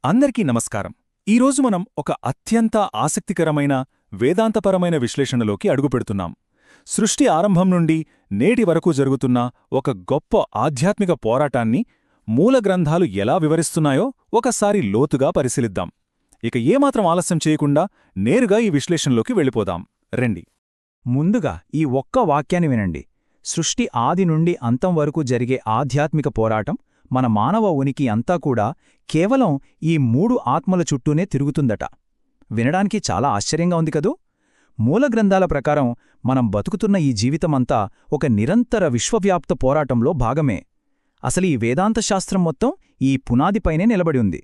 అందరికీ నమస్కారం. ఈరోజు మనం ఒక అత్యంత ఆసక్తికరమైన వేదాంతపరమైన విశ్లేషణలోకి అడుగుపెడుతున్నాం. సృష్టి ఆరంభం నుండి నేటి వరకు జరుగుతున్న ఒక గొప్ప ఆధ్యాత్మిక పోరాటాన్ని మూల గ్రంథాలు ఎలా వివరిస్తున్నాయో ఒకసారి లోతుగా పరిశీలిద్దాం. ఇక ఏమాత్రం ఆలస్యం చేయకుండా నేరుగా ఈ విశ్లేషణలోకి వెళ్ళిపోదాం రండి. ముందుగా ఈ ఒక్క వాక్యాన్ని వినండి. సృష్టి ఆది నుండి అంతం వరకు జరిగే ఆధ్యాత్మిక పోరాటం మన మానవ ఉనికి అంతా కూడా కేవలం ఈ మూడు ఆత్మల చుట్టూనే తిరుగుతుందట. వినడానికి చాలా ఆశ్చర్యంగా ఉంది కదూ? మూలగ్రంథాల ప్రకారం మనం బతుకుతున్న ఈ జీవితమంతా ఒక నిరంతర విశ్వవ్యాప్త పోరాటంలో భాగమే. అసలు ఈ వేదాంత శాస్త్రం మొత్తం ఈ పునాదిపైనే నిలబడి ఉంది.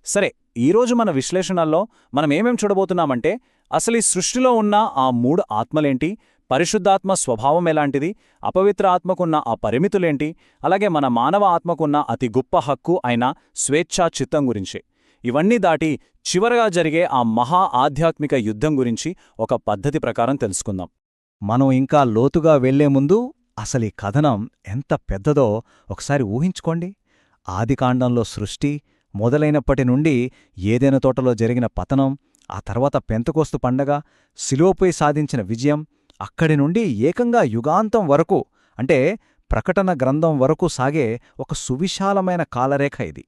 సరే, ఈరోజు మన విశ్లేషణల్లో మనమేమేం చూడబోతున్నామంటే అసలు ఈ సృష్టిలో ఉన్న ఆ మూడు ఆత్మలేంటి, పరిశుద్ధాత్మ స్వభావం ఎలాంటిది, అపవిత్ర ఆత్మకున్న ఆ పరిమితులేంటి, అలాగే మన మానవ ఆత్మకున్న అతి గొప్ప హక్కు అయిన స్వేచ్ఛా చిత్తం గురించి. ఇవన్నీ దాటి చివరగా జరిగే ఆ మహా ఆధ్యాత్మిక యుద్ధం గురించి ఒక పద్ధతి ప్రకారం తెలుసుకుందాం. మనం ఇంకా లోతుగా వెళ్లే ముందు అసలీ కథనం ఎంత పెద్దదో ఒకసారి ఊహించుకోండి. ఆదికాండంలో సృష్టి మొదలైనప్పటి నుండి ఏదైనా తోటలో జరిగిన పతనం, ఆ తర్వాత పెంతెకోస్తు పండగ, శిలువపై సాధించిన విజయం, అక్కడి నుండి ఏకంగా యుగాంతం వరకు అంటే ప్రకటన గ్రంథం వరకు సాగే ఒక సువిశాలమైన కాలరేఖ ఇది.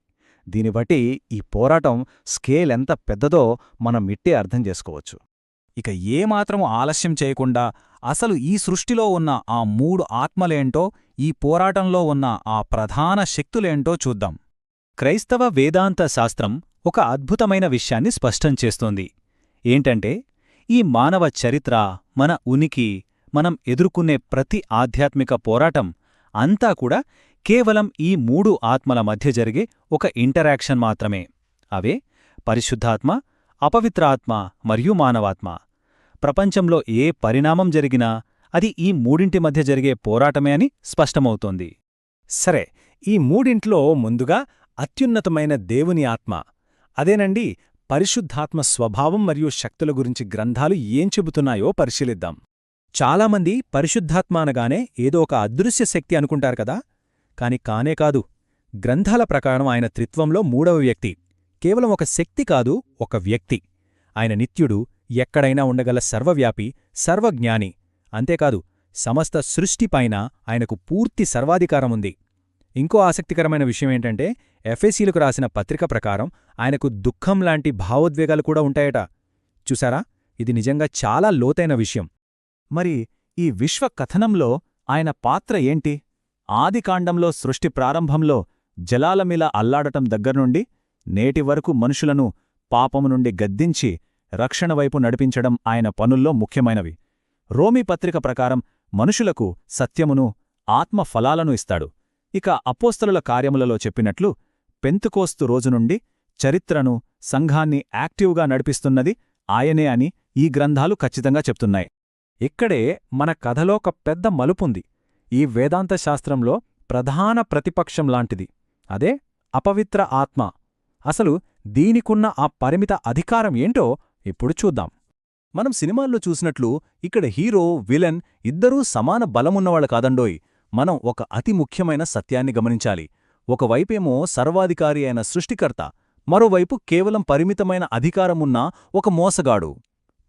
దీన్ని బట్టి ఈ పోరాటం స్కేల్ ఎంత పెద్దదో మనం ఇట్టే అర్థం చేసుకోవచ్చు. ఇక ఏమాత్రం ఆలస్యం చేయకుండా అసలు ఈ సృష్టిలో ఉన్న ఆ మూడు ఆత్మలేంటో, ఈ పోరాటంలో ఉన్న ఆ ప్రధాన శక్తులేంటో చూద్దాం. క్రైస్తవ వేదాంత శాస్త్రం ఒక అద్భుతమైన విషయాన్ని స్పష్టం చేస్తోంది. ఏంటంటే ఈ మానవ చరిత్ర, మన ఉనికి, మనం ఎదుర్కొనే ప్రతి ఆధ్యాత్మిక పోరాటం అంతా కూడా కేవలం ఈ మూడు ఆత్మల మధ్య జరిగే ఒక ఇంటరాక్షన్ మాత్రమే. అవే పరిశుద్ధాత్మ, అపవిత్రాత్మ మరియు మానవాత్మ. ప్రపంచంలో ఏ పరిణామం జరిగినా అది ఈ మూడింటి మధ్య జరిగే పోరాటమే అని స్పష్టమవుతోంది. సరే, ఈ మూడింట్లో ముందుగా అత్యున్నతమైన దేవుని ఆత్మ, అదేనండి పరిశుద్ధాత్మ స్వభావం మరియు శక్తుల గురించి గ్రంథాలు ఏం చెబుతున్నాయో పరిశీలిద్దాం. చాలామంది పరిశుద్ధాత్మ అనగానే ఏదో ఒక అదృశ్య శక్తి అనుకుంటారు కదా. కాని కానే కాదు. గ్రంథాల ప్రకారం ఆయన త్రిత్వంలో మూడవ వ్యక్తి. కేవలం ఒక శక్తి కాదు, ఒక వ్యక్తి. ఆయన నిత్యుడు, ఎక్కడైనా ఉండగల సర్వవ్యాపి, సర్వజ్ఞాని. అంతేకాదు, సమస్త సృష్టిపైన ఆయనకు పూర్తి సర్వాధికారముంది. ఇంకో ఆసక్తికరమైన విషయమేంటంటే ఎఫెసీలకు రాసిన పత్రిక ప్రకారం ఆయనకు దుఃఖంలాంటి భావోద్వేగాలు కూడా ఉంటాయట. చూసారా, ఇది నిజంగా చాలా లోతైన విషయం. మరి ఈ విశ్వ కథనంలో ఆయన పాత్ర ఏంటి? ఆదికాండంలో సృష్టి ప్రారంభంలో జలాలమిలా అల్లాడటం దగ్గర్నుండి నేటి వరకు మనుషులను పాపము నుండి గద్దించి రక్షణ వైపు నడిపించడం ఆయన పనుల్లో ముఖ్యమైనవి. రోమీ పత్రిక ప్రకారం మనుషులకు సత్యమును, ఆత్మ ఫలాలను ఇస్తాడు. ఇక అపోస్తలుల కార్యములలో చెప్పినట్లు పెంతెకోస్తు రోజునుండి చరిత్రను, సంఘాన్ని యాక్టివ్గా నడిపిస్తున్నది ఆయనే అని ఈ గ్రంథాలు ఖచ్చితంగా చెప్తున్నాయి. ఇక్కడే మన కథలోక పెద్ద మలుపుంది. ఈ వేదాంత శాస్త్రంలో ప్రధాన ప్రతిపక్షం లాంటిది. అదే అపవిత్ర ఆత్మ. అసలు దీనికున్న ఆ పరిమిత అధికారం ఏంటో ఇప్పుడు చూద్దాం. మనం సినిమాల్లో చూసినట్లు ఇక్కడ హీరో, విలన్ ఇద్దరూ సమాన బలమున్నవాళ్లు కాదండోయ్. మనం ఒక అతి ముఖ్యమైన సత్యాన్ని గమనించాలి. ఒకవైపేమో సర్వాధికారి అయిన సృష్టికర్త, మరోవైపు కేవలం పరిమితమైన అధికారమున్న ఒక మోసగాడు.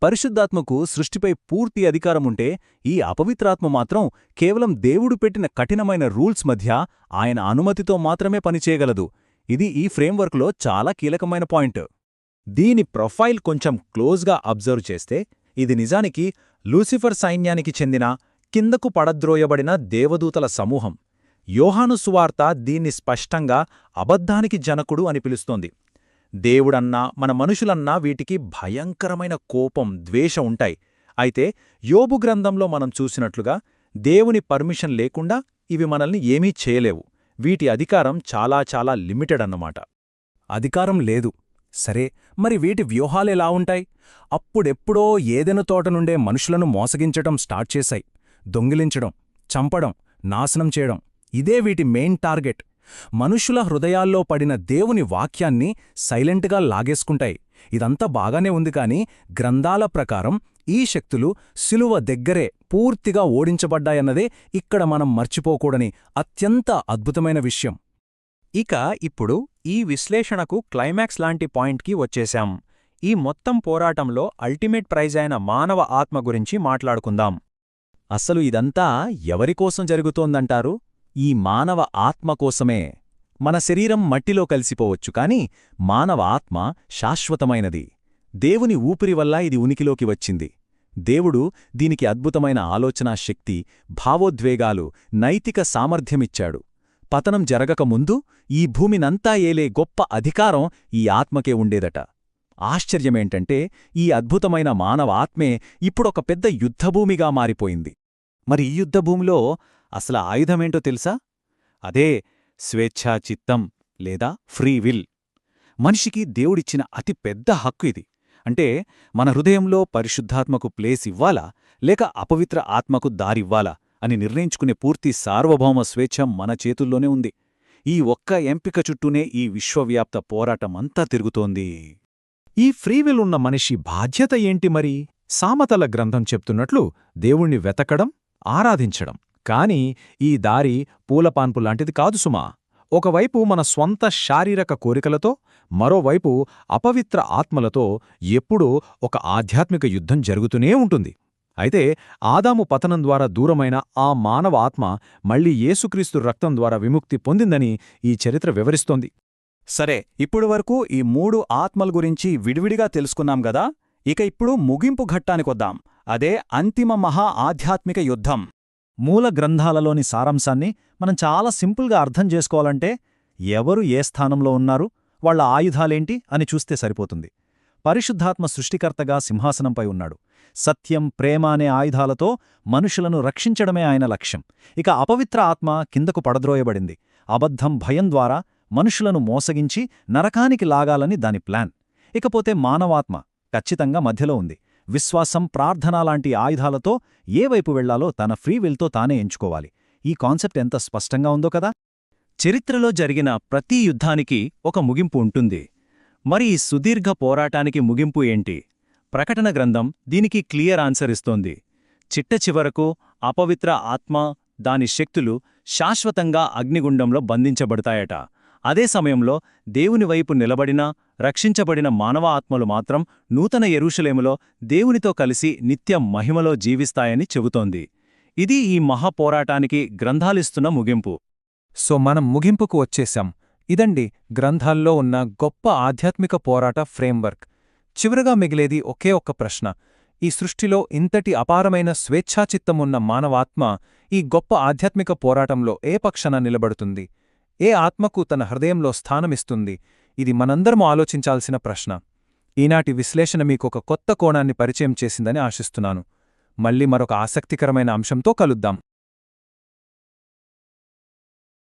పరిశుద్ధాత్మకు సృష్టిపై పూర్తి అధికారముంటే, ఈ అపవిత్రాత్మ మాత్రం కేవలం దేవుడు పెట్టిన కఠినమైన రూల్స్ మధ్య ఆయన అనుమతితో మాత్రమే పనిచేయగలదు. ఇది ఈ ఫ్రేమ్వర్క్లో చాలా కీలకమైన పాయింట్. దీని ప్రొఫైల్ కొంచెం క్లోజ్గా అబ్జర్వ్ చేస్తే ఇది నిజానికి లూసిఫర్ సైన్యానికి చెందిన కిందకు పడద్రోయబడిన దేవదూతల సమూహం. యోహాను సువార్త దీన్ని స్పష్టంగా అబద్ధానికి జనకుడు అని పిలుస్తోంది. దేవుడన్నా మన మనుషులన్నా వీటికి భయంకరమైన కోపం, ద్వేషం ఉంటాయి. అయితే యోబు గ్రంథంలో మనం చూసినట్లుగా దేవుని పర్మిషన్ లేకుండా ఇవి మనల్ని ఏమీ చేయలేవు. వీటి అధికారం చాలా చాలా లిమిటెడ్ అన్నమాట. అధికారం లేదు. సరే, మరి వీటి వ్యూహాలెలా ఉంటాయి? అప్పుడెప్పుడో ఏదెను తోట నుండే మనుషులను మోసగించటం స్టార్ట్ చేశాయి. దొంగిలించడం, చంపడం, నాశనం చేయడం, ఇదే వీటి మెయిన్ టార్గెట్. మనుషుల హృదయాల్లో పడిన దేవుని వాక్యాన్ని సైలెంట్గా లాగేసుకుంటాయి. ఇదంతా బాగానే ఉంది కాని గ్రంథాల ప్రకారం ఈ శక్తులు శిలువ దగ్గరే పూర్తిగా ఓడించబడ్డాయన్నదే ఇక్కడ మనం మర్చిపోకూడని అత్యంత అద్భుతమైన విషయం. ఇక ఇప్పుడు ఈ విశ్లేషణకు క్లైమాక్స్ లాంటి పాయింట్కి వచ్చేశాం. ఈ మొత్తం పోరాటంలో అల్టిమేట్ ప్రైజ్ అయిన మానవ ఆత్మ గురించి మాట్లాడుకుందాం. అసలు ఇదంతా ఎవరికోసం జరుగుతోందంటారు? ఈ మానవ ఆత్మ కోసమే. మన శరీరం మట్టిలో కలిసిపోవచ్చు కాని మానవ ఆత్మ శాశ్వతమైనది. దేవుని ఊపిరి వల్ల ఇది ఉనికిలోకి వచ్చింది. దేవుడు దీనికి అద్భుతమైన ఆలోచనా శక్తి, భావోద్వేగాలు, నైతిక సామర్థ్యమిచ్చాడు. పతనం జరగకముందు ఈ భూమినంతా ఏలే గొప్ప అధికారం ఈ ఆత్మకే ఉండేదట. ఆశ్చర్యమేంటంటే ఈ అద్భుతమైన మానవ ఆత్మే ఇప్పుడొక పెద్ద యుద్ధభూమిగా మారిపోయింది. మరి ఈ యుద్ధభూమిలో అసలు ఆయుధమేంటో తెలుసా? అదే స్వేచ్ఛా చిత్తం లేదా ఫ్రీ విల్. మనిషికి దేవుడిచ్చిన అతి పెద్ద హక్కు ఇది. అంటే మన హృదయంలో పరిశుద్ధాత్మకు ప్లేస్ ఇవ్వాలా లేక అపవిత్ర ఆత్మకు దారివ్వాలా అని నిర్ణయించుకునే పూర్తి సార్వభౌమ స్వేచ్ఛ మన చేతుల్లోనే ఉంది. ఈ ఒక్క ఎంపిక చుట్టూనే ఈ విశ్వవ్యాప్త పోరాటమంతా తిరుగుతోంది. ఈ ఫ్రీవిల్ ఉన్న మనిషి బాధ్యత ఏంటి మరి? సామతల గ్రంథం చెప్తున్నట్లు దేవుణ్ణి వెతకడం, ఆరాధించడం. కాని ఈ దారి పూలపాన్పు లాంటిది కాదు సుమా. ఒకవైపు మన స్వంత శారీరక కోరికలతో, మరోవైపు అపవిత్ర ఆత్మలతో ఎప్పుడూ ఒక ఆధ్యాత్మిక యుద్ధం జరుగుతూనే ఉంటుంది. అయితే ఆదాము పతనం ద్వారా దూరమైన ఆ మానవ ఆత్మ మళ్లీ యేసుక్రీస్తు రక్తం ద్వారా విముక్తి పొందిందని ఈ చరిత్ర వివరిస్తోంది. సరే, ఇప్పుడు వరకు ఈ 3 ఆత్మల గురించి విడివిడిగా తెలుసుకున్నాం గదా. ఇక ఇప్పుడు ముగింపు ఘట్టానికొద్దాం. అదే అంతిమ మహా ఆధ్యాత్మిక యుద్ధం. మూల గ్రంథాలలోని సారాంశాన్ని మనం చాలా సింపుల్గా అర్థం చేసుకోవాలంటే ఎవరు ఏ స్థానంలో ఉన్నారు, వాళ్ల ఆయుధాలేంటి అని చూస్తే సరిపోతుంది. పరిశుద్ధాత్మ సృష్టికర్తగా సింహాసనంపై ఉన్నాడు. సత్యం, ప్రేమ అనే ఆయుధాలతో మనుషులను రక్షించడమే ఆయన లక్ష్యం. ఇక అపవిత్ర ఆత్మ కిందకు పడద్రోయబడింది. అబద్ధం, భయం ద్వారా మనుషులను మోసగించి నరకానికి లాగాలని దాని ప్లాన్. ఇకపోతే మానవాత్మ ఖచ్చితంగా మధ్యలో ఉంది. విశ్వాసం, ప్రార్థన లాంటి ఆయుధాలతో ఏ వైపు వెళ్లాలో తన ఫ్రీవిల్తో తానే ఎంచుకోవాలి. ఈ కాన్సెప్ట్ ఎంత స్పష్టంగా ఉందో కదా. చరిత్రలో జరిగిన ప్రతి యుద్ధానికి ఒక ముగింపు ఉంటుంది. మరి ఈ సుదీర్ఘ పోరాటానికి ముగింపు ఏంటి? ప్రకటన గ్రంథం దీనికి క్లియర్ ఆన్సర్ ఇస్తోంది. చిట్ట చివరకు అపవిత్ర ఆత్మ, దాని శక్తులు శాశ్వతంగా అగ్నిగుండంలో బంధించబడతాయట. అదే సమయంలో దేవుని వైపు నిలబడిన, రక్షించబడిన మానవ ఆత్మలు మాత్రం నూతన యెరూషలేములో దేవునితో కలిసి నిత్య మహిమలో జీవిస్తాయని చెబుతోంది. ఇది ఈ మహాపోరాటానికి గ్రంథాలిస్తున్న ముగింపు. సో మనం ముగింపుకు వచ్చేశాం. ఇదండి గ్రంథాల్లో ఉన్న గొప్ప ఆధ్యాత్మిక పోరాట ఫ్రేమ్వర్క్. చివరగా మిగిలేది ఒకే ఒక్క ప్రశ్న. ఈ సృష్టిలో ఇంతటి అపారమైన స్వేచ్ఛాచిత్తమున్న మానవాత్మ ఈ గొప్ప ఆధ్యాత్మిక పోరాటంలో ఏ పక్షాన నిలబడుతుంది? ఏ ఆత్మకు తన హృదయంలో స్థానమిస్తుంది? ఇది మనందరము ఆలోచించాల్సిన ప్రశ్న. ఈనాటి విశ్లేషణ మీకొక కొత్త కోణాన్ని పరిచయం చేసిందని ఆశిస్తున్నాను. మళ్ళీ మరొక ఆసక్తికరమైన అంశంతో కలుద్దాం.